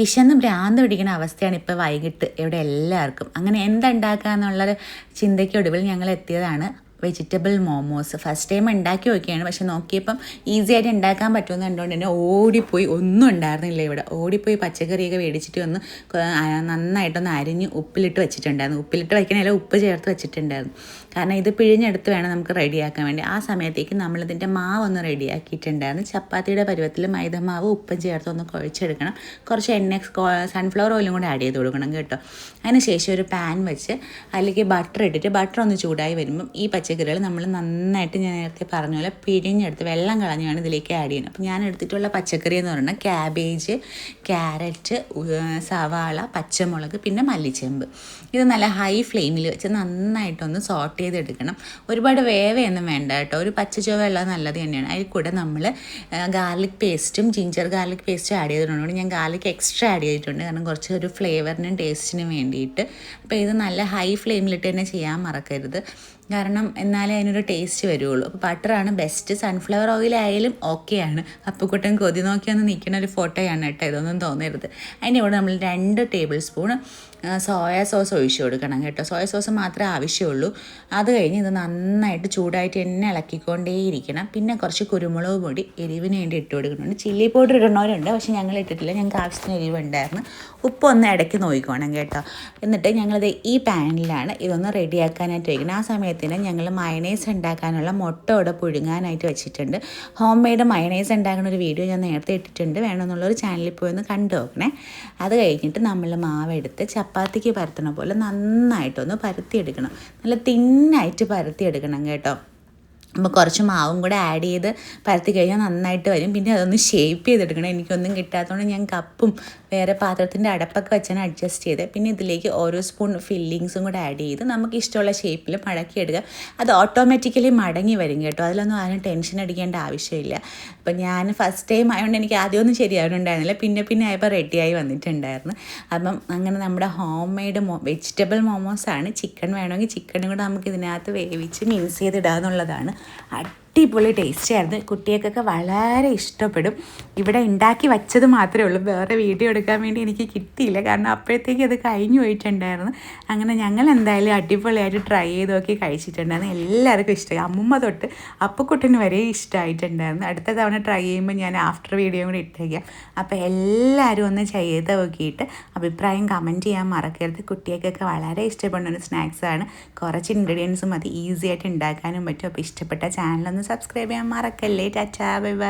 വിശന്ന് ഭ്രാന്ത് പിടിക്കുന്ന അവസ്ഥയാണ് ഇപ്പോൾ വൈകിട്ട് ഇവിടെ എല്ലാവർക്കും. അങ്ങനെ എന്തുണ്ടാക്കുക എന്നുള്ളൊരു ചിന്തയ്ക്കൊടുവിൽ ഞങ്ങൾ എത്തിയതാണ് വെജിറ്റബിൾ മോമോസ്. ഫസ്റ്റ് ടൈം ഉണ്ടാക്കി നോക്കിയാണ്, പക്ഷെ നോക്കിയപ്പം ഈസി ആയിട്ട് ഉണ്ടാക്കാൻ പറ്റുമെന്ന് കണ്ടുകൊണ്ട് തന്നെ ഓടിപ്പോയി, ഒന്നും ഉണ്ടായിരുന്നില്ല ഇവിടെ, ഓടിപ്പോയി പച്ചക്കറിയൊക്കെ മേടിച്ചിട്ട് വന്ന് നന്നായിട്ടൊന്ന് അരിഞ്ഞ് ഉപ്പിലിട്ട് വെച്ചിട്ടുണ്ടായിരുന്നു. ഉപ്പിലിട്ട് വയ്ക്കണമല്ല, ഉപ്പ് ചേർത്ത് വെച്ചിട്ടുണ്ടായിരുന്നു. കാരണം ഇത് പിഴിഞ്ഞെടുത്ത് വേണം നമുക്ക് റെഡിയാക്കാൻ വേണ്ടി. ആ സമയത്തേക്ക് നമ്മളിതിൻ്റെ മാവൊന്ന് റെഡിയാക്കിയിട്ടുണ്ടായിരുന്നു. ചപ്പാത്തിയുടെ പരുവത്തിൽ മൈദമാവ് ഉപ്പും ചേർത്ത് ഒന്ന് കുഴച്ചെടുക്കണം. കുറച്ച് സൺഫ്ലവർ ഓയിലും കൂടെ ആഡ് ചെയ്ത് കൊടുക്കണം കേട്ടോ. അതിനുശേഷം ഒരു പാൻ വെച്ച് അതിലേക്ക് ബട്ടർ ഇട്ടിട്ട് ബട്ടർ ഒന്ന് ചൂടായി വരുമ്പം ഈ പച്ചക്കറികൾ നമ്മൾ നന്നായിട്ട് ഞാൻ നേരത്തെ പറഞ്ഞ പോലെ പിഴിഞ്ഞെടുത്ത് വെള്ളം കളഞ്ഞാണ് ഇതിലേക്ക് ആഡ് ചെയ്യുന്നത്. അപ്പോൾ ഞാൻ എടുത്തിട്ടുള്ള പച്ചക്കറി എന്ന് പറഞ്ഞാൽ ക്യാബേജ്, ക്യാരറ്റ്, സവാള, പച്ചമുളക്, പിന്നെ മല്ലിച്ചെമ്പ്. ഇത് നല്ല ഹൈ ഫ്ലെയിമിൽ വെച്ച് നന്നായിട്ടൊന്ന് സോട്ട് ചെയ്തെടുക്കണം. ഒരുപാട് വേവയൊന്നും വേണ്ട കേട്ടോ, ഒരു പച്ച ചുവ ഉള്ളത് നല്ലത് തന്നെയാണ്. അതിൽ കൂടെ നമ്മൾ ഗാർലിക് പേസ്റ്റും ജിഞ്ചർ ഗാർലിക് പേസ്റ്റും ആഡ് ചെയ്തിട്ടുണ്ട്. ഞാൻ ഗാർലിക് എക്സ്ട്രാ ആഡ് ചെയ്തിട്ടുണ്ട്, കാരണം കുറച്ച് ഒരു ഫ്ലേവറിനും ടേസ്റ്റിനും വേണ്ടിയിട്ട്. അപ്പോൾ ഇത് നല്ല ഹൈ ഫ്ലെയിമിലിട്ട് തന്നെ ചെയ്യാൻ മറക്കരുത്, കാരണം എന്നാലേ അതിനൊരു ടേസ്റ്റ് വരുള്ളൂ. അപ്പോൾ ബട്ടറാണ് ബെസ്റ്റ്. സൺഫ്ലവർ ഓയിലായാലും ഓക്കെയാണ്. അപ്പുക്കുട്ടൻ കൊതി നോക്കിയൊന്ന് നിൽക്കുന്ന ഒരു ഫോട്ടോയാണ് കേട്ടോ, ഇതൊന്നും തോന്നരുത്. അതിൻ്റെ കൂടെ നമ്മൾ 2 ടേബിൾ സ്പൂൺ സോയ സോസ് ഒഴിച്ച് കൊടുക്കണം കേട്ടോ. സോയ സോസ് മാത്രമേ ആവശ്യമുള്ളൂ. അത് കഴിഞ്ഞ് ഇത് നന്നായിട്ട് ചൂടായിട്ട് തന്നെ ഇളക്കിക്കൊണ്ടേയിരിക്കണം. പിന്നെ കുറച്ച് കുരുമുളക് പൊടി എരിവിന് വേണ്ടി ഇട്ട് കൊടുക്കുന്നുണ്ട്. ചില്ലി പൗഡർ ഇടണവരുണ്ട്, പക്ഷേ ഞങ്ങൾ ഇട്ടിട്ടില്ല, ഞങ്ങൾക്ക് ആവശ്യത്തിന് എരിവുണ്ടായിരുന്നു. ഉപ്പ് ഒന്ന് ഇടയ്ക്ക് നോക്കിക്കോണം കേട്ടോ. എന്നിട്ട് ഞങ്ങളിത് ഈ പാനിലാണ് ഇതൊന്ന് റെഡിയാക്കാനായിട്ട് വയ്ക്കണം. ആ സമയത്തിന് ഞങ്ങൾ മയണൈസ് ഉണ്ടാക്കാനുള്ള മുട്ട ഇവിടെ പുഴുങ്ങാനായിട്ട് വെച്ചിട്ടുണ്ട്. ഹോം മെയ്ഡ് മയണൈസ് ഉണ്ടാക്കുന്ന ഒരു വീഡിയോ ഞാൻ നേരത്തെ ഇട്ടിട്ടുണ്ട്, വേണമെന്നുള്ളൊരു ചാനലിൽ പോയി ഒന്ന് കണ്ടു നോക്കണേ. അത് കഴിഞ്ഞിട്ട് നമ്മൾ മാവെടുത്ത് ചപ്പാത്തിക്ക് പരത്തണ പോലെ നന്നായിട്ടൊന്ന് പരത്തിയെടുക്കണം. നല്ല തിന്നായിട്ട് പരത്തിയെടുക്കണം കേട്ടോ. അപ്പോൾ കുറച്ച് മാവും കൂടെ ആഡ് ചെയ്ത് പരത്തി കഴിഞ്ഞാൽ നന്നായിട്ട് വരും. പിന്നെ അതൊന്ന് ഷേപ്പ് ചെയ്തെടുക്കണം. എനിക്കൊന്നും കിട്ടാത്തതുകൊണ്ട് ഞാൻ കപ്പും വേറെ പാത്രത്തിൻ്റെ അടപ്പൊക്കെ വെച്ചാണ് അഡ്ജസ്റ്റ് ചെയ്ത്. പിന്നെ ഇതിലേക്ക് ഓരോ സ്പൂൺ ഫില്ലിങ്സും കൂടെ ആഡ് ചെയ്ത് നമുക്ക് ഇഷ്ടമുള്ള ഷേപ്പിൽ മടക്കിയെടുക്കുക. അത് ഓട്ടോമാറ്റിക്കലി മടങ്ങി വരും കേട്ടോ, അതിലൊന്നും ആരും ടെൻഷൻ അടിക്കേണ്ട ആവശ്യമില്ല. അപ്പം ഞാൻ ഫസ്റ്റ് ടൈം ആയതുകൊണ്ട് എനിക്ക് ആദ്യമൊന്നും ശരിയാവുന്നുണ്ടായിരുന്നില്ല, പിന്നെ ആയപ്പോൾ റെഡിയായി വന്നിട്ടുണ്ടായിരുന്നു. അപ്പം അങ്ങനെ നമ്മുടെ ഹോം മെയ്ഡ് വെജിറ്റബിൾ മോമോസാണ്. ചിക്കൻ വേണമെങ്കിൽ ചിക്കനും കൂടെ നമുക്ക് ഇതിനകത്ത് വേവിച്ച് മിക്സ് ചെയ്തിടുക എന്നുള്ളതാണ്. അടിപൊളി ടേസ്റ്റ് ആയിരുന്നു. കുട്ടികൾക്കൊക്കെ വളരെ ഇഷ്ടപ്പെടും. ഇവിടെ ഉണ്ടാക്കി വച്ചത് മാത്രമേ ഉള്ളൂ, വേറെ വീഡിയോ എടുക്കാൻ വേണ്ടി എനിക്ക് കിട്ടിയില്ല, കാരണം അപ്പോഴത്തേക്ക് അത് കഴിഞ്ഞു പോയിട്ടുണ്ടായിരുന്നു. അങ്ങനെ ഞങ്ങൾ എന്തായാലും അടിപൊളിയായിട്ട് ട്രൈ ചെയ്ത് നോക്കി കഴിച്ചിട്ടുണ്ടായിരുന്നു. എല്ലാവർക്കും ഇഷ്ടമായി, അമ്മുമ്മ തൊട്ട് അപ്പക്കുട്ടന് വരെ ഇഷ്ടമായിട്ടുണ്ടായിരുന്നു. അടുത്ത തവണ ട്രൈ ചെയ്യുമ്പോൾ ഞാൻ ആഫ്റ്റർ വീഡിയോ കൂടി ഇട്ടേക്കാം. അപ്പോൾ എല്ലാവരും ഒന്ന് ചെയ്ത് നോക്കിയിട്ട് അഭിപ്രായം കമൻറ്റ് ചെയ്യാൻ മറക്കരുത്. കുട്ടികൾക്കൊക്കെ വളരെ ഇഷ്ടപ്പെടുന്ന ഒരു സ്നാക്സാണ്. കുറച്ച് ഇൻഗ്രീഡിയൻസ് മതി, ഈസി ആയിട്ട് ഉണ്ടാക്കാനും പറ്റും. അപ്പോൾ ഇഷ്ടപ്പെട്ട ചാനലൊന്ന് സബ്സ്ക്രൈബ് ചെയ്യാൻ മറക്കല്ലേ. Tata, bye bye.